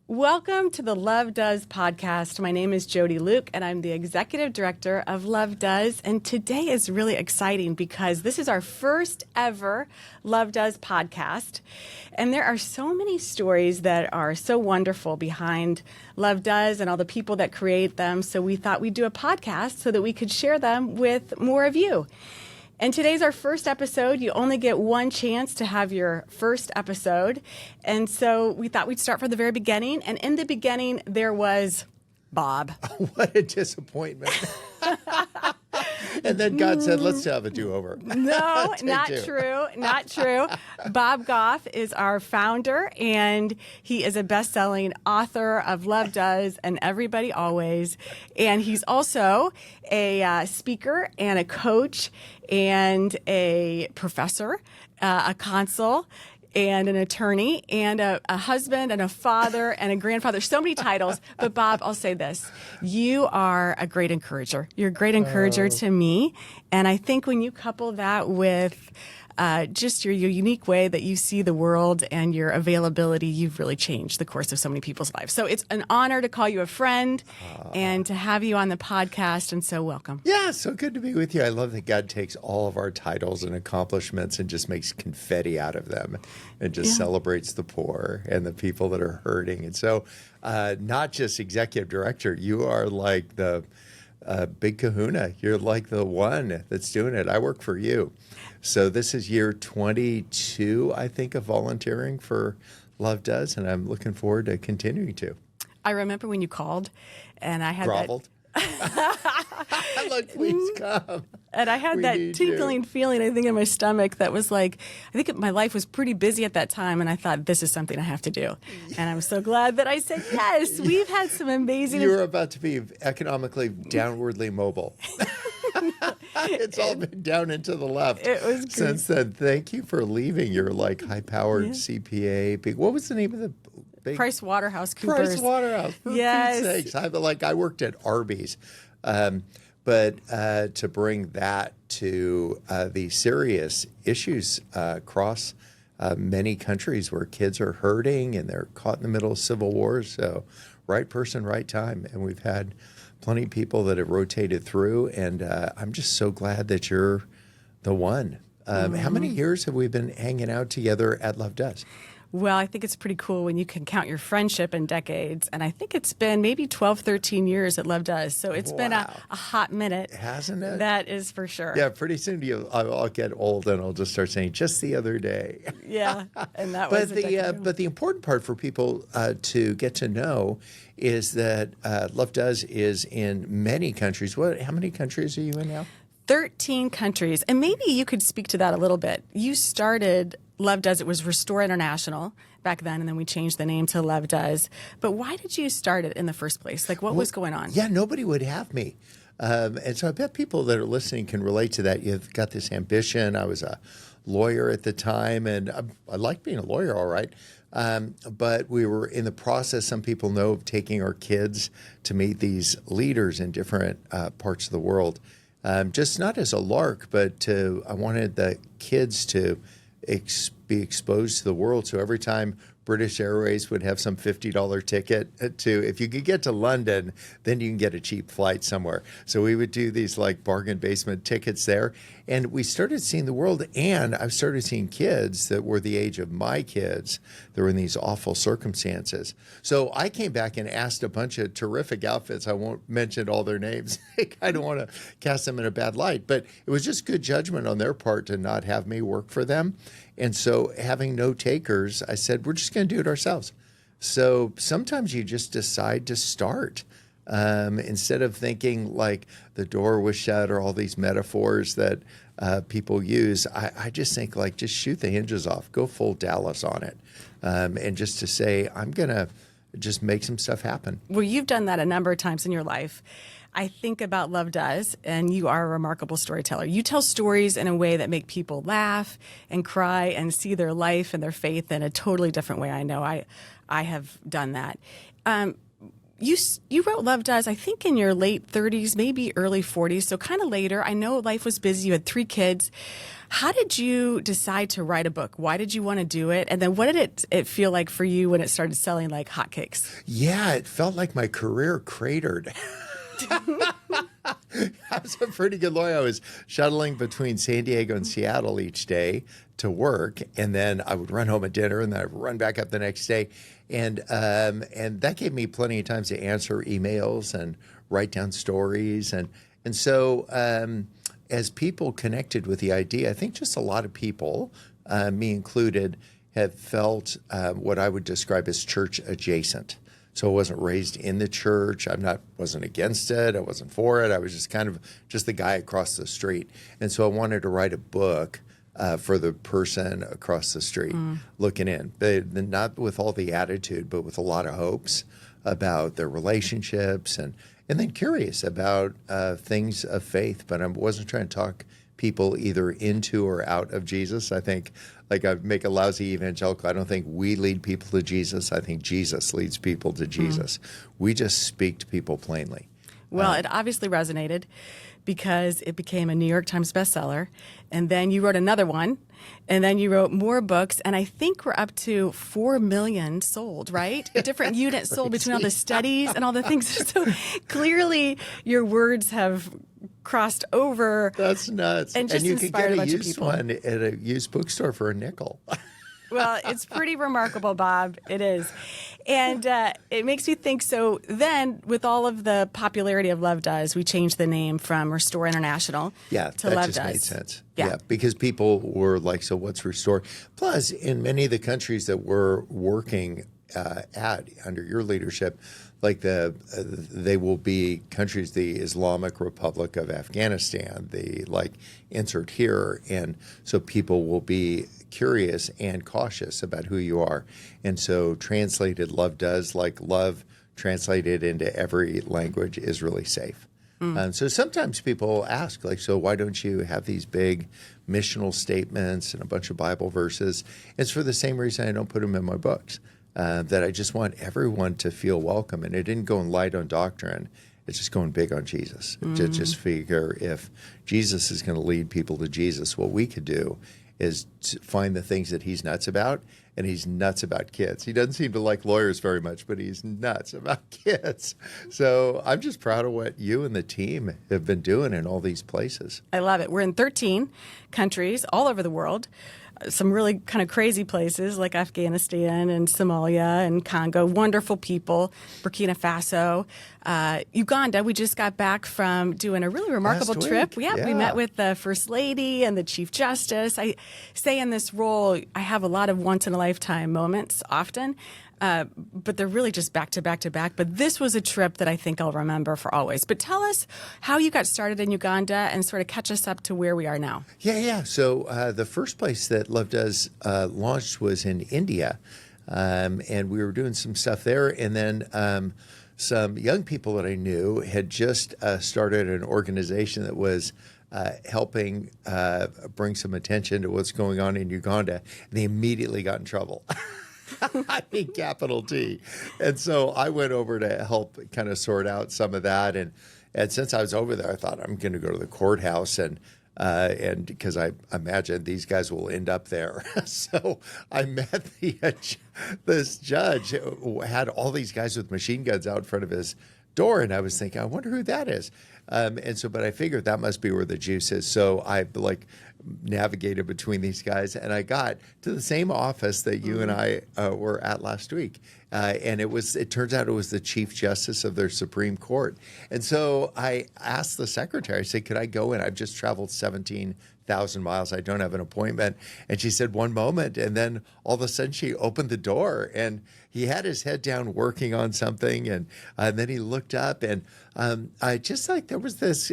Welcome to the Love Does podcast. My name is Jody Luke, and I'm the executive director of Love Does. And today is really exciting because this is our first ever Love Does podcast. And there are so many stories that are so wonderful behind Love Does and all the people that create them. So we thought we'd do a podcast so that we could share them with more of you. And today's our first episode. You only get one chance to have your first episode. And so we thought we'd start from the very beginning. And in the beginning, there was Bob. What a disappointment. And then God said, let's have a do-over. No, not true. Not true. Bob Goff is our founder, and he is a best-selling author of Love Does and Everybody Always. And he's also a speaker and a coach and a professor, a consul, and an attorney, and a husband, and a father, and a grandfather. So many titles. But Bob, I'll say this. You are a great encourager. You're a great encourager to me. And I think when you couple that with just your unique way that you see the world and your availability, you've really changed the course of so many people's lives. So it's an honor to call you a friend and to have you on the podcast. And so welcome. Yeah, so good to be with you. I love that God takes all of our titles and accomplishments and just makes confetti out of them and just celebrates the poor and the people that are hurting. And so not just executive director, you are like the big kahuna. You're like the one that's doing it. I work for you. So this is year 22, I think, of volunteering for Love Does, and I'm looking forward to continuing to. I remember when you called, and I had groveled. Look, please come. And I had that tingling feeling, I think, in my stomach that was like, I think my life was pretty busy at that time, and I thought, this is something I have to do. And I'm so glad that I said yes. We've had some amazing... You're about to be economically downwardly mobile. It's all been down and to the left. It was great. Since then. Thank you for leaving your high-powered CPA. What was the name of the big... Price Waterhouse Coopers. Price Waterhouse. For Pete's sakes. I worked at Arby's. But to bring that to the serious issues across many countries where kids are hurting and they're caught in the middle of civil wars. So right person, right time. And we've had plenty of people that have rotated through. And I'm just so glad that you're the one. How many years have we been hanging out together at Love Does? Well, I think it's pretty cool when you can count your friendship in decades. And I think it's been maybe 12, 13 years at Love Does. So it's been a hot minute. Hasn't it? That is for sure. Yeah, pretty soon I'll get old and I'll just start saying, just the other day. Yeah, and that was But the important part for people to get to know is that Love Does is in many countries. How many countries are you in now? 13 countries. And maybe you could speak to that a little bit. You started Love Does, it was Restore International back then, and then we changed the name to Love Does. But why did you start it in the first place? What was going on? Yeah, nobody would have me. And so I bet people that are listening can relate to that. You've got this ambition. I was a lawyer at the time, and I liked being a lawyer, all right. But we were in the process, some people know, of taking our kids to meet these leaders in different parts of the world. Just not as a lark, but I wanted the kids to be exposed to the world. So every time British Airways would have some $50 ticket if you could get to London, then you can get a cheap flight somewhere. So we would do these bargain basement tickets there. And we started seeing the world, and I started seeing kids that were the age of my kids that were in these awful circumstances. So I came back and asked a bunch of terrific outfits. I won't mention all their names. I don't want to cast them in a bad light, but it was just good judgment on their part to not have me work for them. And so having no takers, I said, we're just going to do it ourselves. So sometimes you just decide to start. Instead of thinking like the door was shut or all these metaphors that people use, I just think just shoot the hinges off, go full Dallas on it. And just to say, I'm going to just make some stuff happen. Well, you've done that a number of times in your life. I think about Love Does, and you are a remarkable storyteller. You tell stories in a way that make people laugh and cry and see their life and their faith in a totally different way. I know I have done that. you wrote Love Does, I think, in your late 30s, maybe early 40s, so kind of later. I know life was busy. You had 3 kids. How did you decide to write a book? Why did you want to do it? And then what did it feel like for you when it started selling like hotcakes? Yeah, it felt like my career cratered. I was a pretty good lawyer. I was shuttling between San Diego and Seattle each day to work, and then I would run home at dinner, and then I'd run back up the next day, and that gave me plenty of times to answer emails and write down stories, and so as people connected with the idea, I think just a lot of people, me included, have felt what I would describe as church adjacent. So I wasn't raised in the church. Wasn't against it. I wasn't for it. I was just kind of just the guy across the street. And so I wanted to write a book for the person across the street looking in, not with all the attitude, but with a lot of hopes about their relationships and then curious about things of faith. But I wasn't trying to talk people either into or out of Jesus. I think, like, I make a lousy evangelical. I don't think we lead people to Jesus. I think Jesus leads people to Jesus. We just speak to people plainly. Well, it obviously resonated because it became a New York Times bestseller. And then you wrote another one. And then you wrote more books. And I think we're up to 4 million sold, right? Different units sold between all the studies and all the things. So clearly your words have crossed over. That's nuts. And just you inspired could a get bunch a of used people. one at a used bookstore for a nickel. Well, it's pretty remarkable, Bob. It is. And it makes me think, so then with all of the popularity of Love Does, we changed the name from Restore International to Love Does. That just made sense. Yeah, because people were like, so what's Restore? Plus, in many of the countries that we're working at under your leadership, like they will be countries, the Islamic Republic of Afghanistan, the insert here. And so people will be curious and cautious about who you are. And so translated Love Does, like love translated into every language, is really safe. So sometimes people ask, so why don't you have these big missional statements and a bunch of Bible verses? It's for the same reason I don't put them in my books. That I just want everyone to feel welcome. And it didn't go in light on doctrine. It's just going big on Jesus. To just figure if Jesus is going to lead people to Jesus, what we could do is to find the things that he's nuts about. And he's nuts about kids. He doesn't seem to like lawyers very much, but he's nuts about kids. So I'm just proud of what you and the team have been doing in all these places. I love it. We're in 13 countries all over the world. Some really kind of crazy places like Afghanistan and Somalia and Congo. Wonderful people. Burkina Faso. Uganda, we just got back from doing a really remarkable trip. We met with the First Lady and the Chief Justice. I say in this role, I have a lot of once-in-a-lifetime moments often, but they're really just back to back to back. But this was a trip that I think I'll remember for always. But tell us how you got started in Uganda and sort of catch us up to where we are now. Yeah. So the first place that Love Does launched was in India, and we were doing some stuff there. And then some young people that I knew had just started an organization that was helping bring some attention to what's going on in Uganda. And they immediately got in trouble. I mean, capital T. And so I went over to help kind of sort out some of that. And since I was over there, I thought I'm going to go to the courthouse and because I imagine these guys will end up there. So I met this judge who had all these guys with machine guns out in front of his door. And I was thinking, I wonder who that is. But I figured that must be where the juice is. So I navigated between these guys, and I got to the same office that you and I were at last week. And it turns out it was the Chief Justice of their Supreme Court. And so I asked the secretary, I said, could I go in? I've just traveled 17,000 miles. I don't have an appointment. And she said, one moment. And then all of a sudden she opened the door, and he had his head down working on something. And then he looked up, and I just there was this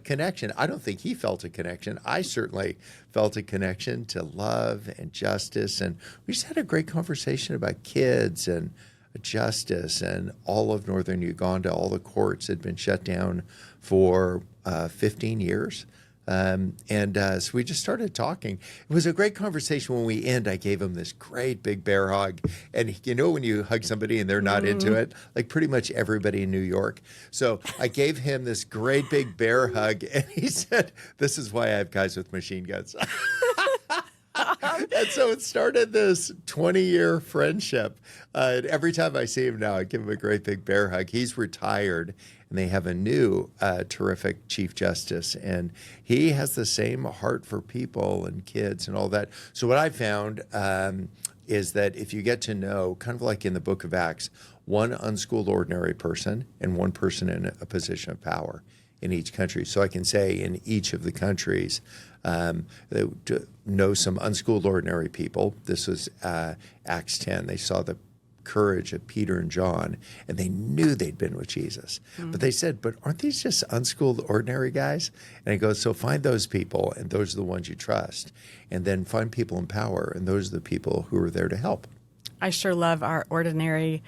connection. I don't think he felt a connection. I certainly felt a connection to love and justice. And we just had a great conversation about kids and justice. And all of northern Uganda, all the courts had been shut down for 15 years. So we just started talking. It was a great conversation. When we end, I gave him this great big bear hug. And you know when you hug somebody and they're not into it? Like pretty much everybody in New York. So I gave him this great big bear hug, and he said, "This is why I have guys with machine guns." And so it started this 20-year friendship. And every time I see him now, I give him a great big bear hug. He's retired, and they have a new terrific Chief Justice. And he has the same heart for people and kids and all that. So what I found is that if you get to know, kind of like in the book of Acts, one unschooled ordinary person and one person in a position of power in each country. So I can say in each of the countries, to know some unschooled ordinary people. This was Acts 10. They saw the courage of Peter and John, and they knew they'd been with Jesus. But they said, but aren't these just unschooled ordinary guys? And he goes, so find those people, and those are the ones you trust. And then find people in power, and those are the people who are there to help. I sure love our ordinary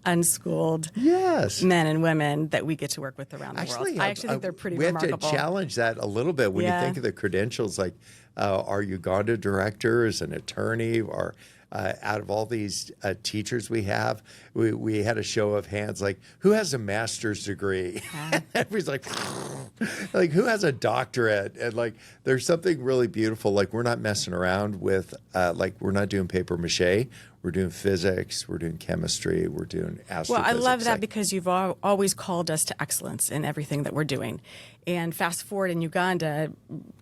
unschooled men and women that we get to work with around the world. I actually think they're pretty remarkable. We have to challenge that a little bit when you think of the credentials, like our Uganda director is an attorney, or out of all these teachers we have, we had a show of hands, like, who has a master's degree? And everybody's like, who has a doctorate? And like, there's something really beautiful. Like, we're not messing around with, we're not doing paper mache. We're doing physics, we're doing chemistry, we're doing astrophysics. Well, I love that because you've always called us to excellence in everything that we're doing. And fast forward in Uganda,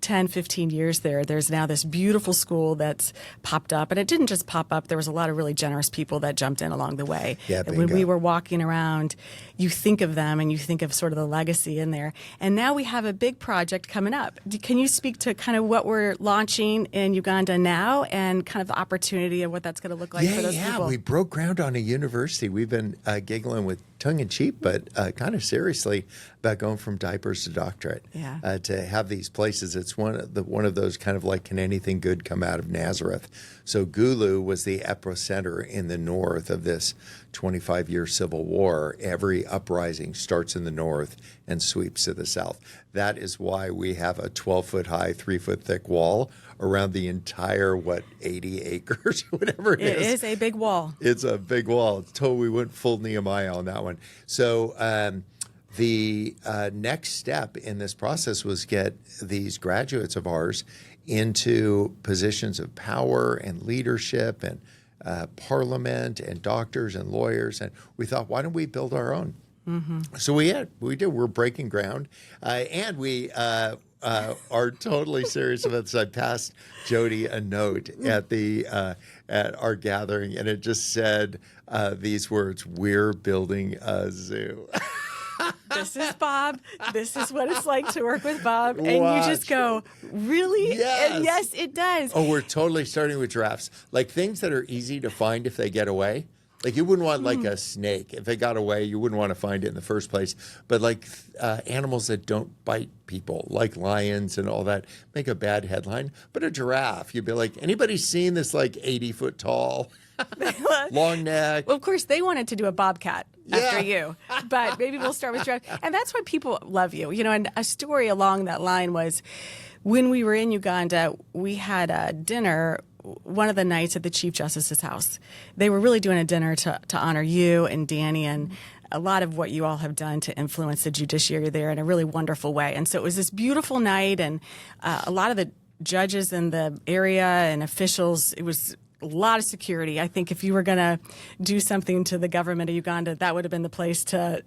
10, 15 years there's now this beautiful school that's popped up. And it didn't just pop up. There was a lot of really generous people that jumped in along the way. Yeah, and when we were walking around, you think of them and you think of sort of the legacy in there. And now we have a big project coming up. Can you speak to kind of what we're launching in Uganda now and kind of the opportunity of what that's going to look like for those people? We broke ground on a university. We've been giggling with tongue-in-cheek, but kind of seriously about going from diapers to doctorate. To have these places. It's one of those kind of like, can anything good come out of Nazareth? So Gulu was the epicenter in the north of this 25-year civil war. Every uprising starts in the north and sweeps to the south. That is why we have a 12-foot high, 3-foot thick wall around the entire, 80 acres, whatever it is. It is a big wall. It's a big wall. We went full Nehemiah on that one. So the next step in this process was get these graduates of ours into positions of power and leadership and parliament and doctors and lawyers. And we thought, why don't we build our own? So we did. We're breaking ground. And we are totally serious about this. I passed Jody a note at our gathering, and it just said these words: "We're building a zoo." This is Bob. This is what it's like to work with Bob. And Watch. you just go, really? Yes. And yes, it does. Oh, we're totally starting with giraffes. Like things that are easy to find if they get away. Like you wouldn't want like a snake. If it got away, you wouldn't want to find it in the first place. But like animals that don't bite people, like lions and all that, make a bad headline. But a giraffe, you'd be like, anybody seen this like 80-foot tall, long neck? Well, of course, they wanted to do a bobcat after you. But maybe we'll start with giraffe. And that's why people love you. You know, and a story along that line was when we were in Uganda, we had a dinner one of the nights at the Chief Justice's house. They were really doing a dinner to honor you and Danny and a lot of what you all have done to influence the judiciary there in a really wonderful way. And so it was this beautiful night, and a lot of the judges in the area and officials, it was a lot of security. I think if you were going to do something to the government of Uganda, that would have been the place to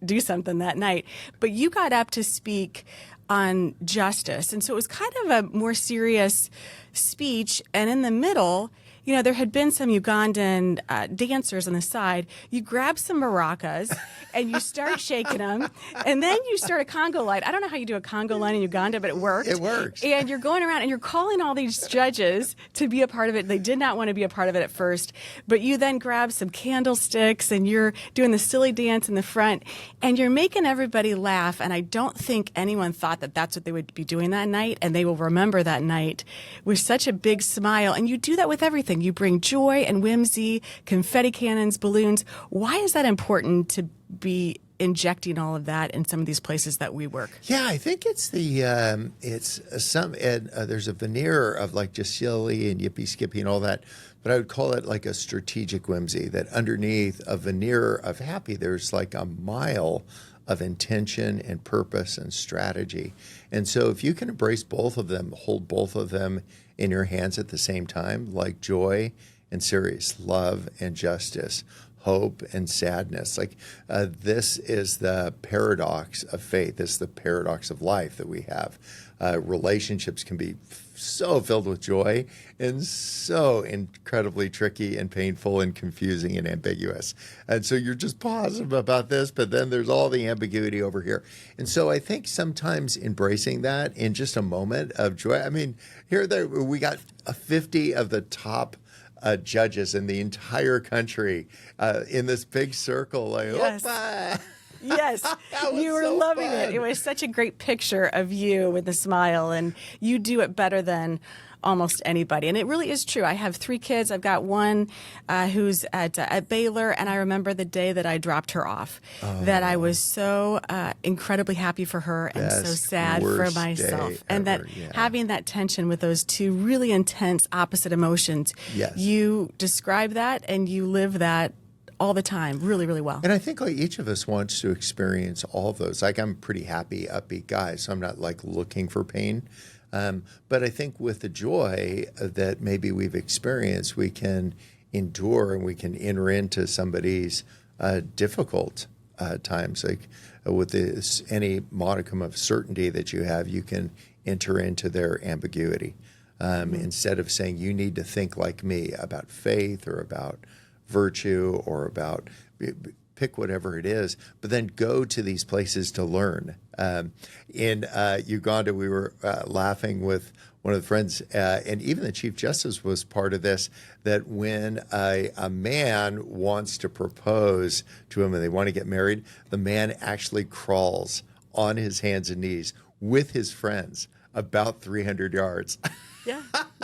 do something that night. But you got up to speak on justice. And so it was kind of a more serious speech. And in the middle, you know, there had been some Ugandan dancers on the side. You grab some maracas and you start shaking them. And then you start a Congo line. I don't know how you do a Congo line in Uganda, but it worked. It works. And you're going around and you're calling all these judges to be a part of it. They did not want to be a part of it at first. But you then grab some candlesticks and you're doing the silly dance in the front. And you're making everybody laugh. And I don't think anyone thought that that's what they would be doing that night. And they will remember that night with such a big smile. And you do that with everything. You bring joy and whimsy, confetti cannons, balloons. Why is that important to be injecting all of that in some of these places that we work? Yeah, I think it's there's a veneer of like just silly and yippee skippy and all that, but I would call it like a strategic whimsy, that underneath a veneer of happy, there's like a mile of intention and purpose and strategy. And so if you can embrace both of them, hold both of them in your hands at the same time, like joy and serious, love and justice, hope and sadness. Like this is the paradox of faith. This is the paradox of life that we have. Relationships can be so filled with joy and so incredibly tricky and painful and confusing and ambiguous. And so you're just positive about this, but then there's all the ambiguity over here. And so I think sometimes embracing that in just a moment of joy. I mean, we got 50 of the top judges in the entire country in this big circle. Like, yes. Opa! Yes, you were so loving fun. it. It was such a great picture of you with a smile, and you do it better than almost anybody. And it really is true. I have 3 kids. I've got one who's at Baylor, and I remember the day that I dropped her off, that I was so incredibly happy for her and so sad for myself. And that having that tension with those 2 really intense opposite emotions, you describe that and you live that all the time, really, really well. And I think like each of us wants to experience all of those. Like I'm a pretty happy, upbeat guy, so I'm not like looking for pain. But I think with the joy that maybe we've experienced, we can endure and we can enter into somebody's difficult times. Like with any modicum of certainty that you have, you can enter into their ambiguity. Instead of saying you need to think like me about faith or about virtue or about pick whatever it is, but then go to these places to learn. In Uganda, we were laughing with one of the friends, and even the Chief Justice was part of this, that when a man wants to propose to him and they want to get married, the man actually crawls on his hands and knees with his friends about 300 yards.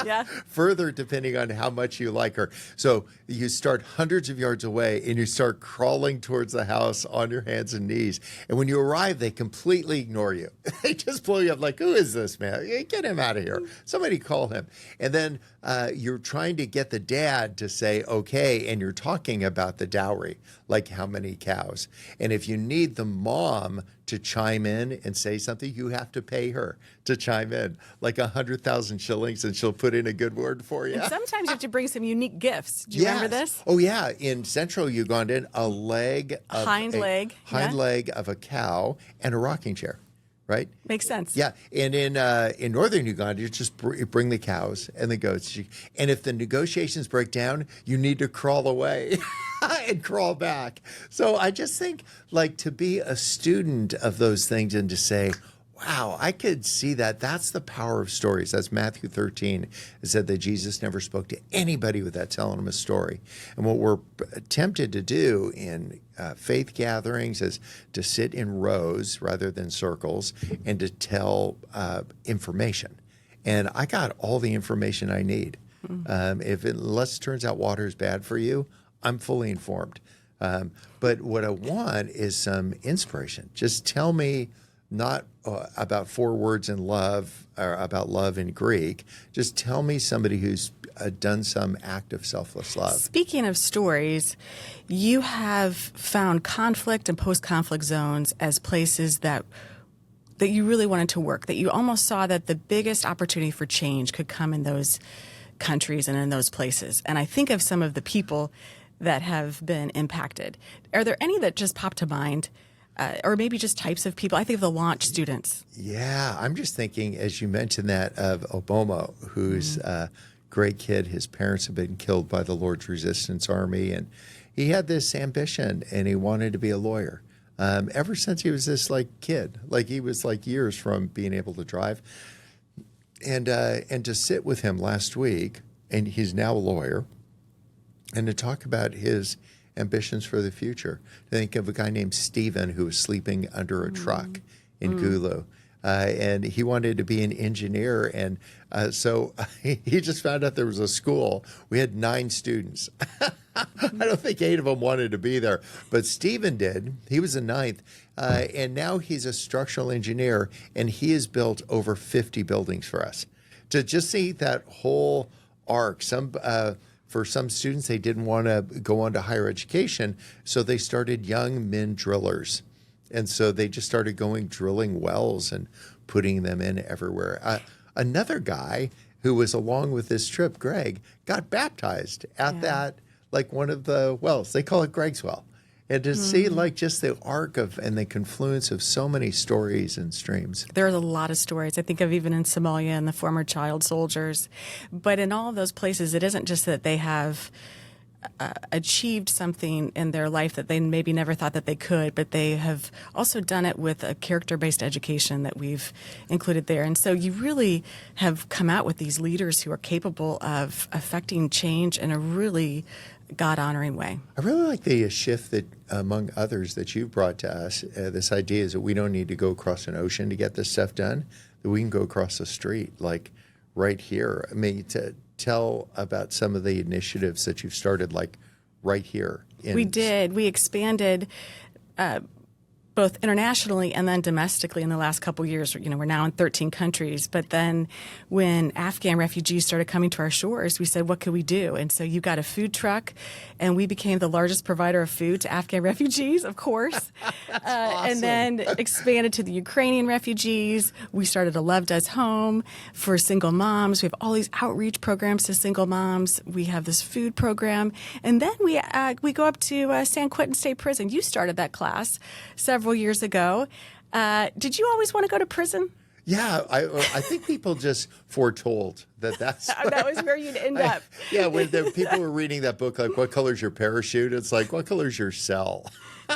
Yeah. Further, depending on how much you like her. So you start hundreds of yards away and you start crawling towards the house on your hands and knees. And when you arrive, they completely ignore you. They just blow you up like, who is this man? Get him out of here. Somebody call him. And then you're trying to get the dad to say, okay, and you're talking about the dowry, like how many cows. And if you need the mom to chime in and say something, you have to pay her to chime in, like 100,000 shillings, and she'll put in a good word for you. And sometimes you have to bring some unique gifts. Do you remember this? Oh, yeah. In central Uganda, hind leg of a cow and a rocking chair, right? Makes sense. Yeah. And in northern Uganda, you just bring the cows and the goats. And if the negotiations break down, you need to crawl away. And crawl back. So I just think like to be a student of those things and to say, wow, I could see that. That's the power of stories. That's Matthew 13. It said that Jesus never spoke to anybody without telling them a story. And what we're tempted to do in faith gatherings is to sit in rows rather than circles and to tell information. And I got all the information I need. Unless it turns out water is bad for you, I'm fully informed. But what I want is some inspiration. Just tell me not about 4 words in love or about love in Greek. Just tell me somebody who's done some act of selfless love. Speaking of stories, you have found conflict and post-conflict zones as places that you really wanted to work, that you almost saw that the biggest opportunity for change could come in those countries and in those places. And I think of some of the people that have been impacted. Are there any that just pop to mind? Or maybe just types of people? I think of the launch students. Yeah, I'm just thinking, as you mentioned that, of Obama, who's a great kid. His parents have been killed by the Lord's Resistance Army, and he had this ambition, and he wanted to be a lawyer. Ever since he was this kid, he was years from being able to drive. And to sit with him last week, and he's now a lawyer, and to talk about his ambitions for the future. To think of a guy named Stephen who was sleeping under a truck in Gulu. and he wanted to be an engineer. And so he just found out there was a school. We had 9 students. I don't think 8 of them wanted to be there, but Stephen did. He was the 9th, and now he's a structural engineer, and he has built over 50 buildings for us. To just see that whole arc. For some students, they didn't want to go on to higher education, so they started young men drillers. And so they just started drilling wells and putting them in everywhere. Another guy who was along with this trip, Greg, got baptized at that, like one of the wells. They call it Greg's Well. And to see like just the arc of and the confluence of so many stories and streams. There's a lot of stories. I think of even in Somalia and the former child soldiers. But in all of those places, it isn't just that they have achieved something in their life that they maybe never thought that they could, but they have also done it with a character-based education that we've included there. And so you really have come out with these leaders who are capable of affecting change in a really God-honoring way. I really like the shift that, among others, that you've brought to us. This idea is that we don't need to go across an ocean to get this stuff done, that we can go across the street, like right here. I mean, to tell about some of the initiatives that you've started, like right here. We did. We expanded both internationally and then domestically in the last couple of years. You know, we're now in 13 countries. But then when Afghan refugees started coming to our shores, we said, what could we do? And so you got a food truck, and we became the largest provider of food to Afghan refugees, of course. Awesome. And then expanded to the Ukrainian refugees. We started a Love Does Home for single moms. We have all these outreach programs to single moms. We have this food program. And then we go up to San Quentin State Prison. You started that class several years ago. Did you always want to go to prison? Yeah, I think people just foretold that's that was where you'd end up. Yeah, when the people were reading that book, like, what color's your parachute? It's like, what color's your cell?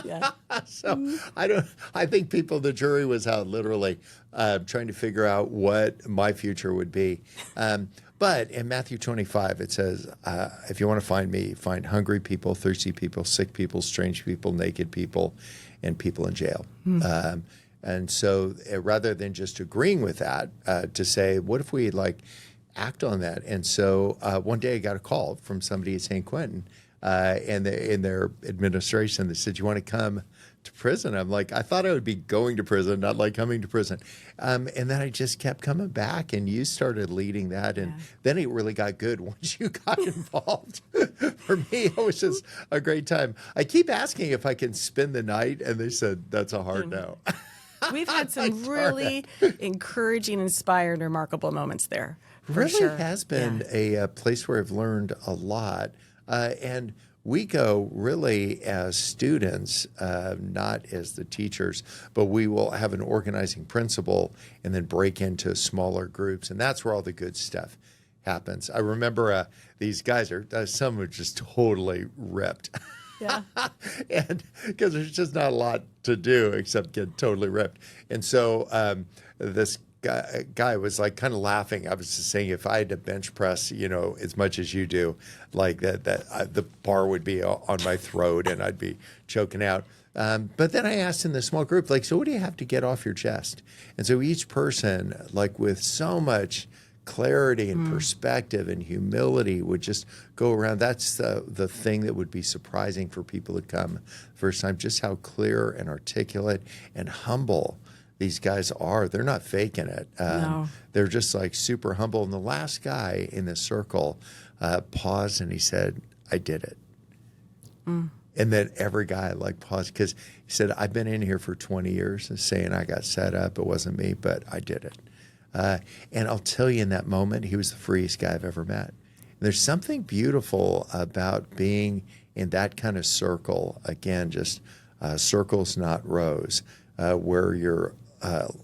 Yeah. So I think the jury was out literally trying to figure out what my future would be. But in Matthew 25, it says, if you want to find me, find hungry people, thirsty people, sick people, strange people, naked people, and people in jail. And so rather than just agreeing with that, to say, what if we act on that? And so one day I got a call from somebody at San Quentin, and in their administration, they said, you want to come to prison? I'm like, I thought I would be going to prison, not like coming to prison. And then I just kept coming back, and you started leading that. And then it really got good once you got involved. For me, it was just a great time. I keep asking if I can spend the night, and they said, that's a hard no. We've had some really encouraging, inspired, remarkable moments there. Really sure. has been a place where I've learned a lot. And we go really as students, not as the teachers, but we will have an organizing principle and then break into smaller groups. And that's where all the good stuff happens. I remember these guys some are just totally ripped. Yeah. And because there's just not a lot to do except get totally ripped. And so this guy was kind of laughing. I was just saying, if I had to bench press, as much as you do, the bar would be on my throat and I'd be choking out. But then I asked in the small group, so what do you have to get off your chest? And so each person, with so much clarity and perspective and humility, would just go around. That's the thing that would be surprising for people that come first time, just how clear and articulate and humble these guys are. They're not faking it. No. They're just super humble. And the last guy in the circle paused and he said, I did it. And then every guy paused, because he said, I've been in here for 20 years saying I got set up. It wasn't me, but I did it. And I'll tell you, in that moment, he was the freest guy I've ever met. And there's something beautiful about being in that kind of circle. Again, just circles, not rows, where you're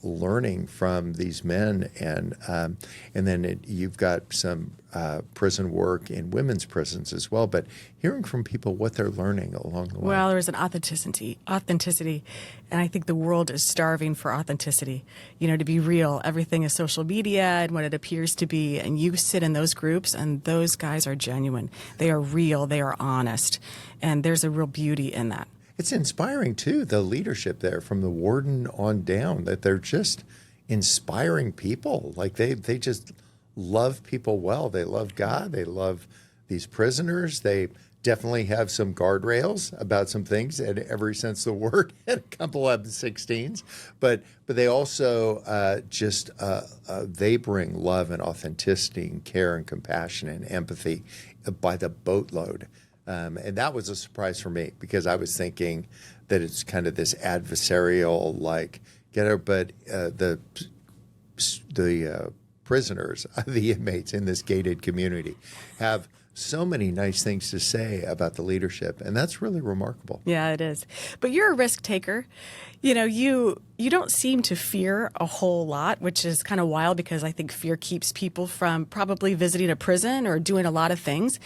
learning from these men, and then you've got some prison work in women's prisons as well, but hearing from people what they're learning along the way. Well, there's an authenticity, and I think the world is starving for authenticity. To be real, everything is social media and what it appears to be, and you sit in those groups, and those guys are genuine. They are real. They are honest, and there's a real beauty in that. It's inspiring, too, the leadership there from the warden on down, that they're just inspiring people. Like they just love people well. They love God. They love these prisoners. They definitely have some guardrails about some things in every sense of the word, and a couple of 16s. But they also they bring love and authenticity and care and compassion and empathy by the boatload. And that was a surprise for me, because I was thinking that it's kind of this adversarial, like, but the prisoners, the inmates in this gated community, have so many nice things to say about the leadership, and that's really remarkable. Yeah, it is. But you're a risk taker. You know, you don't seem to fear a whole lot, which is kind of wild, because I think fear keeps people from probably visiting a prison or doing a lot of things.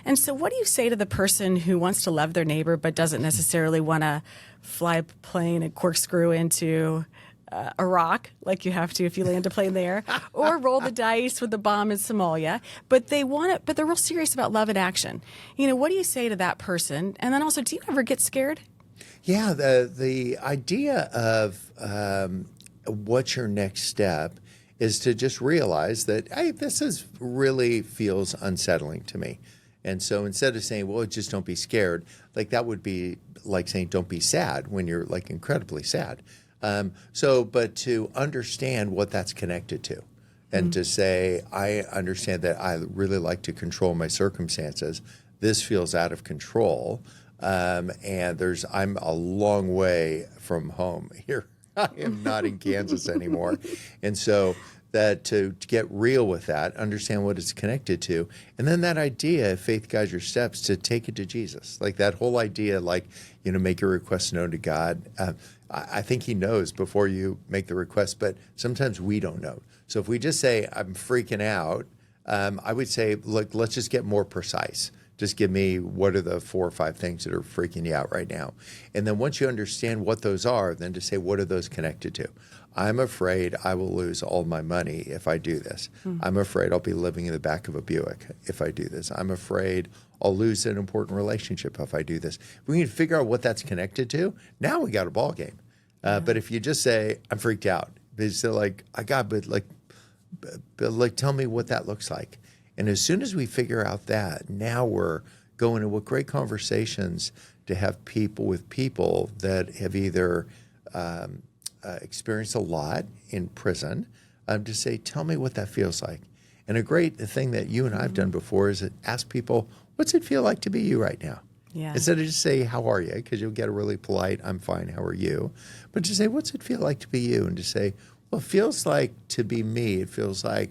And so what do you say to the person who wants to love their neighbor but doesn't necessarily want to fly a plane and corkscrew into Iraq, like you have to if you land a plane there, or roll the dice with the bomb in Somalia, but they want it, but they're real serious about love and action. You know, what do you say to that person? And then also, do you ever get scared? Yeah, the idea of what's your next step is to just realize that, hey, this is really feels unsettling to me. And so instead of saying, well, just don't be scared, like that would be like saying don't be sad when you're like incredibly sad. But to understand what that's connected to, and to say, I understand that I really like to control my circumstances. This feels out of control. And I'm a long way from home here. I am not in Kansas anymore. And so that to get real with that, understand what it's connected to. And then that idea, if faith guides your steps, to take it to Jesus. Like that whole idea, like, make your request known to God. I think he knows before you make the request, but sometimes we don't know. So if we just say, I'm freaking out, I would say, look, let's just get more precise. Just give me what are the 4 or 5 things that are freaking you out right now. And then once you understand what those are, then to say, what are those connected to? I'm afraid I will lose all my money if I do this. I'm afraid I'll be living in the back of a Buick if I do this. I'm afraid I'll lose an important relationship if I do this. We need to figure out what that's connected to. Now we got a ball game. But if you just say, I'm freaked out, it's like, but tell me what that looks like. And as soon as we figure out that, now we're going to what great conversations to have with people that have either experienced a lot in prison, to say, tell me what that feels like. And a great thing that you and I have done before is ask people, what's it feel like to be you right now? Yeah. Instead of just say, how are you? Because you'll get a really polite, I'm fine, how are you? But to say, what's it feel like to be you? And to say, well, it feels like to be me. It feels like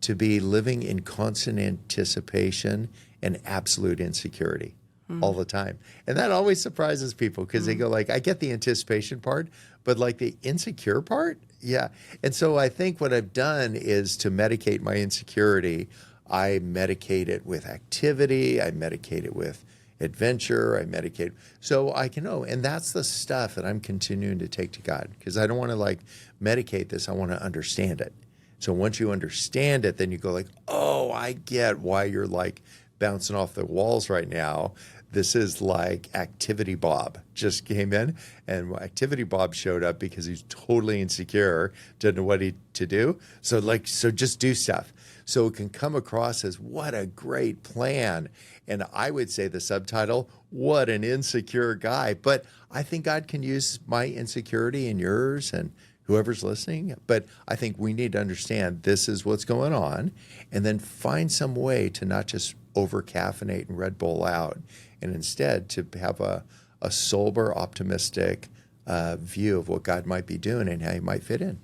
to be living in constant anticipation and absolute insecurity all the time. And that always surprises people, because they go like, I get the anticipation part, but like the insecure part? Yeah. And so I think what I've done is to medicate my insecurity. I medicate it with activity. I medicate it with adventure. I medicate. So I can know. And that's the stuff that I'm continuing to take to God, because I don't want to like medicate this. I want to understand it. So once you understand it, then you go like, oh, I get why you're like bouncing off the walls right now. This is like Activity Bob just came in, and Activity Bob showed up because he's totally insecure, doesn't know what to do. So just do stuff. So it can come across as what a great plan. And I would say the subtitle, what an insecure guy. But I think God can use my insecurity and yours and whoever's listening. But I think we need to understand this is what's going on, and then find some way to not just over caffeinate and Red Bull out, and instead to have a sober, optimistic view of what God might be doing and how he might fit in.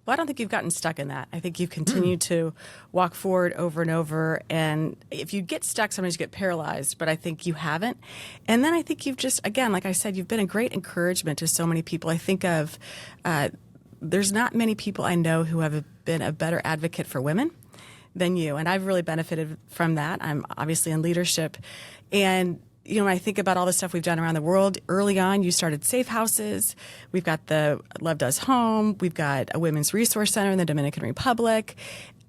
Well, I don't think you've gotten stuck in that. I think you've continued to walk forward over and over. And if you get stuck, sometimes you get paralyzed, but I think you haven't. And then I think you've just, again, like I said, you've been a great encouragement to so many people. I think of, there's not many people I know who have been a better advocate for women than you. And I've really benefited from that. I'm obviously in leadership. And when I think about all the stuff we've done around the world, early on, you started safe houses. We've got the Love Does Home. We've got a women's resource center in the Dominican Republic.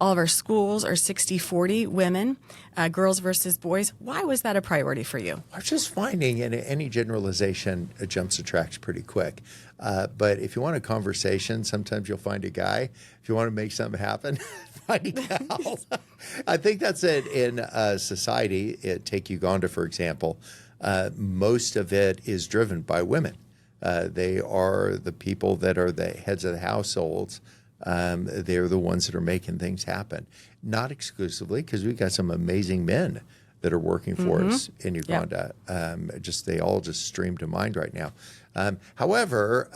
All of our schools are 60-40 women, girls versus boys. Why was that a priority for you? I'm just finding in any generalization jumps the tracks pretty quick. But if you want a conversation, sometimes you'll find a guy. If you want to make something happen, find a gal. I think that's it in society. Take Uganda, for example. Most of it is driven by women. They are the people that are the heads of the households. They're the ones that are making things happen. Not exclusively, because we've got some amazing men that are working for us in Uganda. Yep. They all just stream to mind right now. However,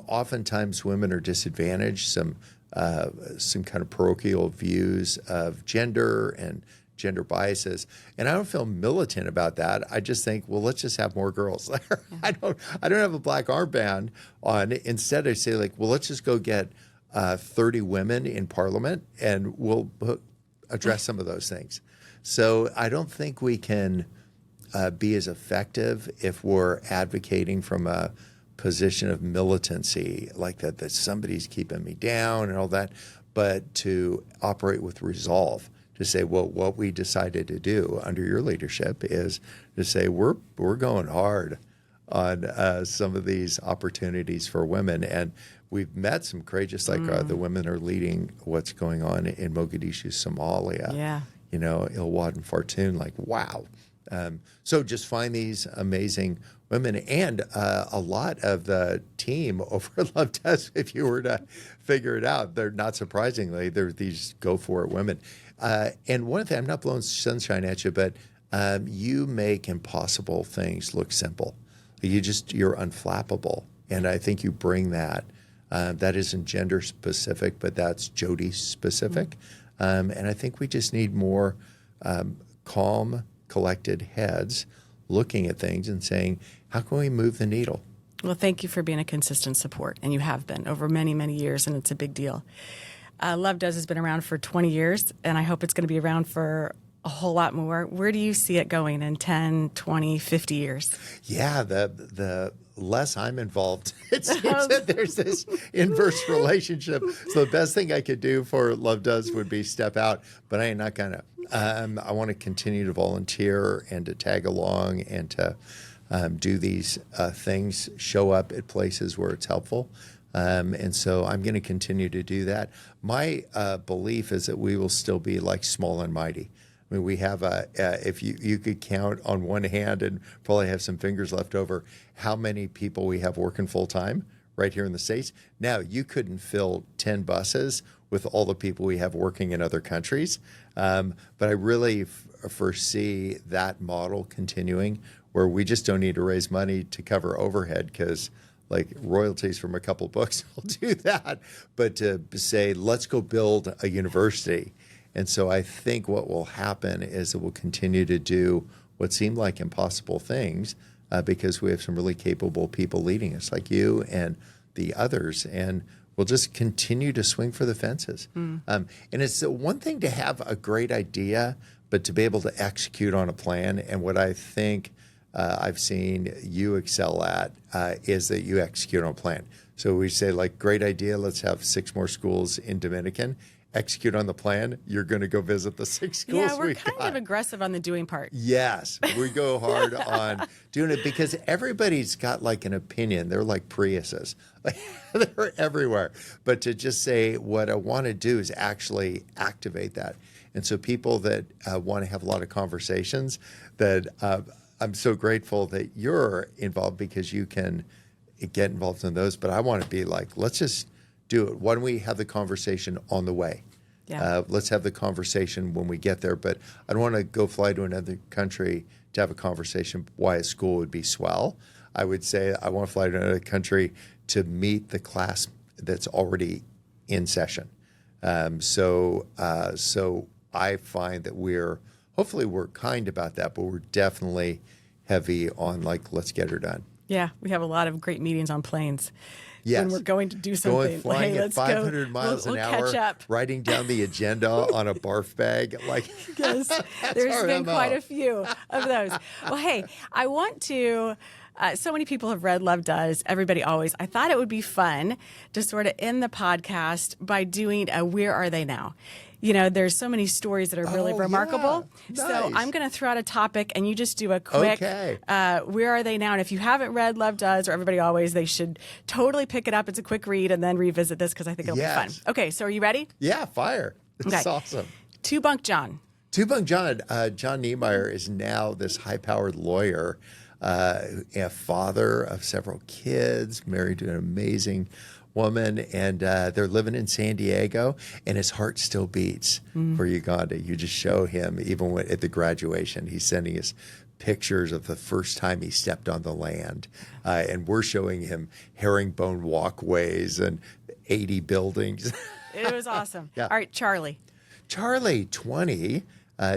oftentimes women are disadvantaged. Some kind of parochial views of gender and gender biases, and I don't feel militant about that. I just think, well, let's just have more girls there. I don't have a black armband on. Instead, I say, like, well, let's just go get 30 women in Parliament, and we'll address some of those things. So I don't think we can be as effective if we're advocating from a position of militancy, like that somebody's keeping me down and all that, but to operate with resolve, to say, well, what we decided to do under your leadership is to say we're going hard on some of these opportunities for women. And we've met some courageous, like the women are leading what's going on in Mogadishu, Somalia. Yeah. Ilwad and Fartoon, like, wow. So just find these amazing women, and a lot of the team over at Love Does, if you were to figure it out, they're not surprisingly, they're these go for it women. And one thing, I'm not blowing sunshine at you, but you make impossible things look simple. You're unflappable. And I think you bring that. That isn't gender specific, but that's Jody specific. And I think we just need more calm, collected heads looking at things and saying, how can we move the needle? Well, thank you for being a consistent support, and you have been over many, many years, and it's a big deal. Love Does has been around for 20 years, and I hope it's going to be around for a whole lot more. Where do you see it going in 10, 20, 50 years? Yeah, the less I'm involved, it seems that there's this inverse relationship. So the best thing I could do for Love Does would be step out, but I ain't not going to. I want to continue to volunteer and to tag along and to do these things, show up at places where it's helpful. And so I'm going to continue to do that. My belief is that we will still be like small and mighty. I mean, we have if you could count on one hand and probably have some fingers left over how many people we have working full time right here in the States. Now, you couldn't fill 10 buses with all the people we have working in other countries. But I really foresee that model continuing, where we just don't need to raise money to cover overhead, because like royalties from a couple books will do that. But to say, let's go build a university. And so I think what will happen is it will continue to do what seemed like impossible things because we have some really capable people leading us, like you and the others. And we'll just continue to swing for the fences. And it's one thing to have a great idea, but to be able to execute on a plan. And what I think I've seen you excel at is that you execute on a plan. So we say, like, great idea, let's have 6 more schools in Dominican. Execute on the plan, you're going to go visit the 6 schools. Yeah, we're kind of aggressive on the doing part. Yes, we go hard on doing it because everybody's got like an opinion. They're like Priuses. They're everywhere. But to just say what I want to do is actually activate that. And so people that want to have a lot of conversations, that I'm so grateful that you're involved because you can get involved in those. But I want to be like, let's just do it. Why don't we have the conversation on the way? Yeah. Let's have the conversation when we get there. But I don't want to go fly to another country to have a conversation why a school would be swell. I would say I want to fly to another country to meet the class that's already in session. So I find that hopefully we're kind about that, but we're definitely heavy on like, let's get her done. Yeah, we have a lot of great meetings on planes. Yes. When we're going to do something. Flying at 500 miles an hour, catch up. Writing down the agenda on a barf bag. Like, yes, there's been quite a few of those. Well, hey, I want to, so many people have read Love Does, Everybody Always. I thought it would be fun to sort of end the podcast by doing a Where Are They Now? there's so many stories that are really remarkable. Yeah. So Nice. I'm going to throw out a topic, and you just do a quick, where are they now? And if you haven't read Love Does or Everybody Always, they should totally pick it up. It's a quick read, and then revisit this because I think it'll be fun. Okay, so are you ready? Yeah, fire. It's awesome. Two Bunk John. John Niemeyer is now this high-powered lawyer, a father of several kids, married to an amazing woman, and they're living in San Diego, and his heart still beats for Uganda. You just show him, even at the graduation, he's sending us pictures of the first time he stepped on the land, and we're showing him herringbone walkways and 80 buildings. It was awesome. All right, Charlie, 20,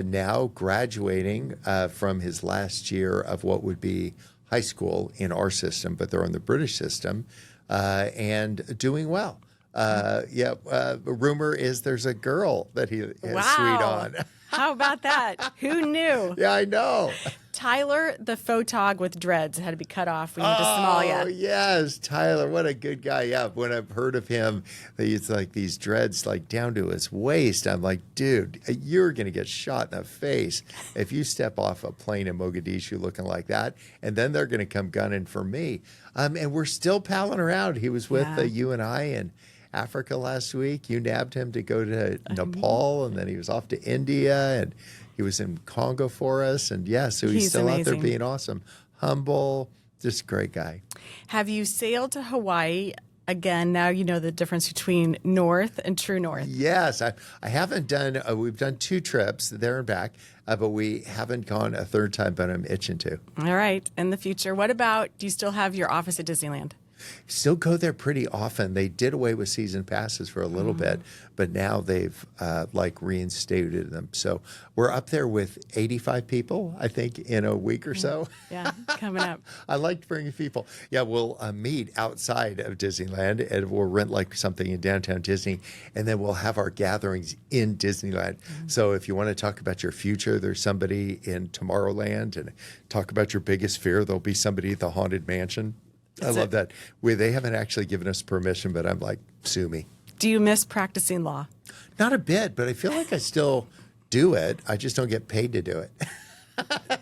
now graduating from his last year of what would be high school in our system, but they're on the British system, and doing well. Rumor is there's a girl that he is sweet on. How about that? Who knew? Yeah, I know. Tyler, the photog with dreads, had to be cut off when he went to Somalia. Oh, yes. Tyler, what a good guy. Yeah, when I've heard of him, he's like these dreads like down to his waist. I'm like, dude, you're going to get shot in the face if you step off a plane in Mogadishu looking like that. And then they're going to come gunning for me. And we're still palling around. He was with you and I in Africa last week. You nabbed him to go to Nepal, and then he was off to India, and he was in Congo for us. And so he's still amazing. Out there being awesome, humble, just a great guy. Have you sailed to Hawaii again? Now you know the difference between North and True North. Yes, I haven't done. We've done 2 trips there and back, but we haven't gone a third time. But I'm itching to. All right, in the future. What about? Do you still have your office at Disneyland? Still go there pretty often. They did away with season passes for a little bit, but now they've reinstated them. So we're up there with 85 people, I think, in a week or so. Yeah, coming up. I like bringing people. Yeah, we'll meet outside of Disneyland, and we'll rent like something in downtown Disney, and then we'll have our gatherings in Disneyland. So if you want to talk about your future, there's somebody in Tomorrowland, and talk about your biggest fear, there'll be somebody at the Haunted Mansion. I love that. They haven't actually given us permission, but I'm like, sue me. Do you miss practicing law? Not a bit, but I feel like I still do it. I just don't get paid to do it.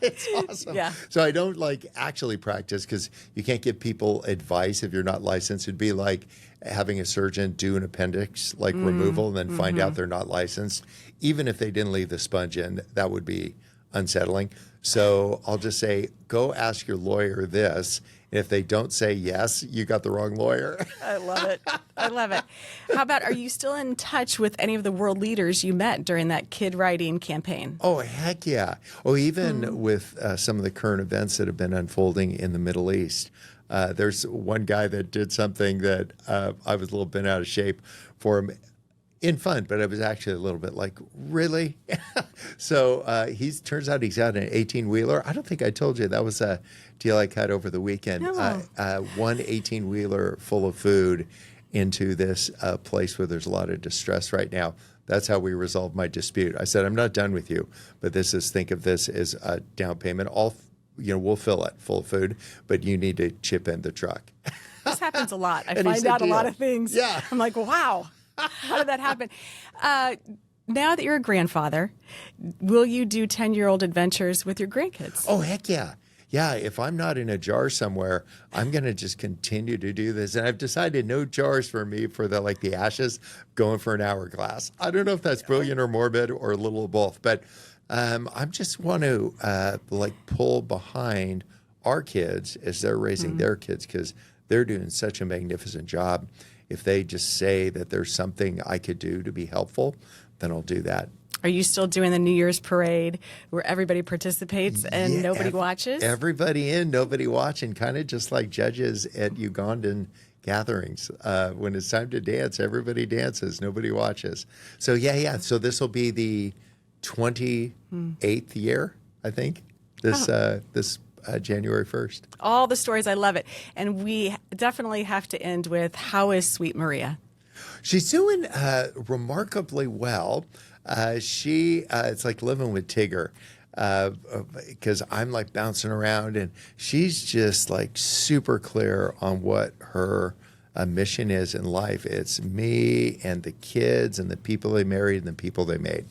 It's awesome. Yeah. So I don't actually practice because you can't give people advice if you're not licensed. It'd be like having a surgeon do an appendix removal and then find out they're not licensed. Even if they didn't leave the sponge in, that would be unsettling. So I'll just say, go ask your lawyer this. If they don't say yes, you got the wrong lawyer. I love it. I love it. How about, are you still in touch with any of the world leaders you met during that kid writing campaign? Oh, heck yeah. Oh, even with some of the current events that have been unfolding in the Middle East. There's one guy that did something that I was a little bit out of shape for him. In fun, but it was actually a little bit like, really? So turns out he's out an 18-wheeler. I don't think I told you. That was a deal I cut over the weekend. No. One 18-wheeler full of food into this place where there's a lot of distress right now. That's how we resolved my dispute. I said, I'm not done with you, but think of this as a down payment. We'll fill it full of food, but you need to chip in the truck. This happens a lot. I find out a lot of things. Yeah. I'm like, wow. How did that happen? Now that you're a grandfather, will you do 10-year-old adventures with your grandkids? Oh, heck yeah. Yeah, if I'm not in a jar somewhere, I'm going to just continue to do this. And I've decided no jars for me for the ashes, going for an hourglass. I don't know if that's brilliant or morbid or a little of both, but I just want to pull behind our kids as they're raising their kids, because they're doing such a magnificent job. If they just say that there's something I could do to be helpful, then I'll do that. Are you still doing the New Year's parade where everybody participates and nobody watches? Everybody in, nobody watching, kind of just like judges at Ugandan gatherings. When it's time to dance, everybody dances, nobody watches. So, So this will be the 28th year, I think, this January 1st. All the stories, I love it. And we definitely have to end with, how is sweet Maria? She's doing remarkably well. It's like living with Tigger, because I'm bouncing around, and she's just super clear on what her mission is in life. It's me and the kids and the people they married and the people they made.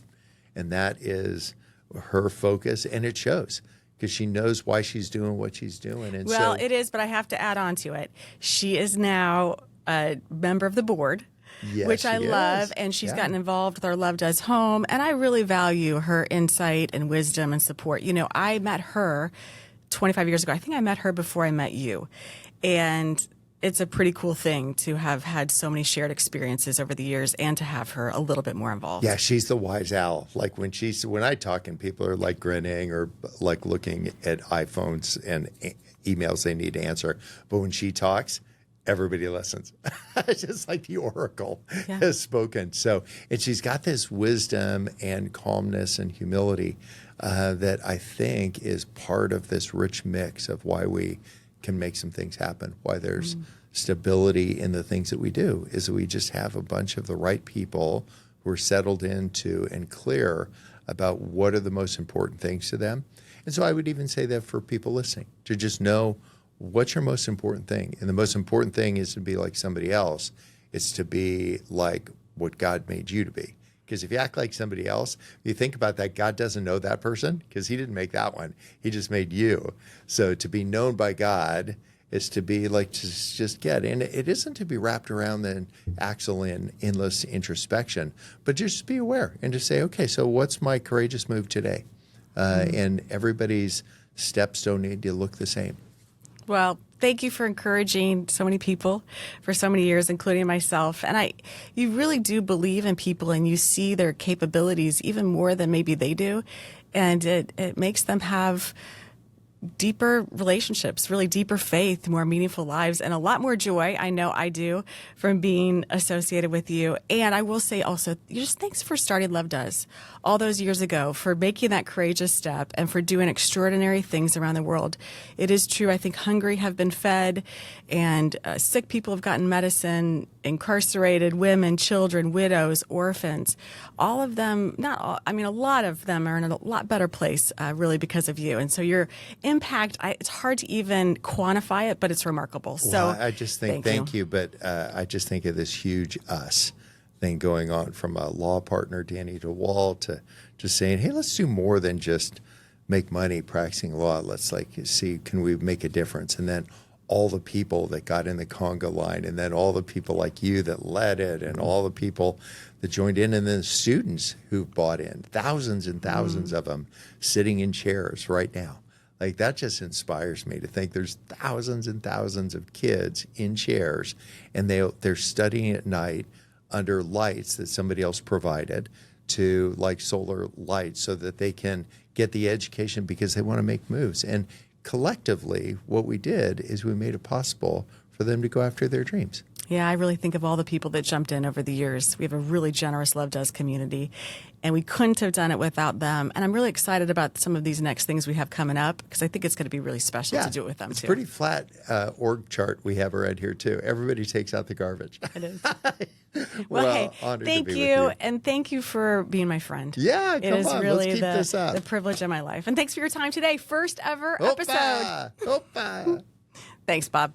And that is her focus, and it shows because she knows why she's doing what she's doing. And well, so, it is, but I have to add on to it. She is now a member of the board. yes, Which I she love, is. and she's Yeah. gotten involved with our Love Does Home, and I really value her insight and wisdom and support. You know, I met her 25 years ago. I think I met her before I met you, and it's a pretty cool thing to have had so many shared experiences over the years and to have her a little bit more involved. Yeah, she's the wise owl. Like when I talk and people are like grinning or like looking at iPhones and emails they need to answer, but when she talks, everybody listens. It's just like the oracle has spoken. So, and she's got this wisdom and calmness and humility that I think is part of this rich mix of why we can make some things happen, why there's stability in the things that we do, is that we just have a bunch of the right people who are settled into and clear about what are the most important things to them. And so I would even say that for people listening, to just know what's your most important thing. And the most important thing is to be like somebody else. It's to be like what God made you to be. Because if you act like somebody else, if you think about that, God doesn't know that person because he didn't make that one. He just made you. So to be known by God is to be like, just get. And it isn't to be wrapped around the axle in endless introspection, but just be aware and just say, okay, so what's my courageous move today? And everybody's steps don't need to look the same. Well, thank you for encouraging so many people for so many years, including myself. And you really do believe in people, and you see their capabilities even more than maybe they do. And it makes them have deeper relationships, really deeper faith, more meaningful lives, and a lot more joy. I know I do from being associated with you. And I will say also, just thanks for starting Love Does all those years ago, for making that courageous step and for doing extraordinary things around the world. It is true. I think hungry have been fed, and sick people have gotten medicine, incarcerated women, children, widows, orphans, all of them, not all, I mean, a lot of them are in a lot better place, really, because of you. And so your impact, it's hard to even quantify it, but it's remarkable. So I just think, thank you. But I just think of this huge us thing going on, from a law partner, Danny DeWall, to just saying, hey, let's do more than just make money practicing law. Let's see, can we make a difference? And then all the people that got in the conga line, and then all the people like you that led it, and all the people that joined in, and then students who bought in, thousands and thousands of them sitting in chairs right now. Like, that just inspires me to think there's thousands and thousands of kids in chairs, and they're studying at night under lights that somebody else provided, to like solar lights, so that they can get the education because they want to make moves. And collectively, what we did is we made it possible for them to go after their dreams. Yeah, I really think of all the people that jumped in over the years. We have a really generous Love Does community, and we couldn't have done it without them. And I'm really excited about some of these next things we have coming up, because I think it's going to be really special to do it with them, it's too. It's pretty flat org chart we have around here, too. Everybody takes out the garbage. It is. Well, hey, thank you, and thank you for being my friend. Yeah, it is really let's keep this up. The privilege of my life. And thanks for your time today. First ever episode. Opa. Thanks, Bob.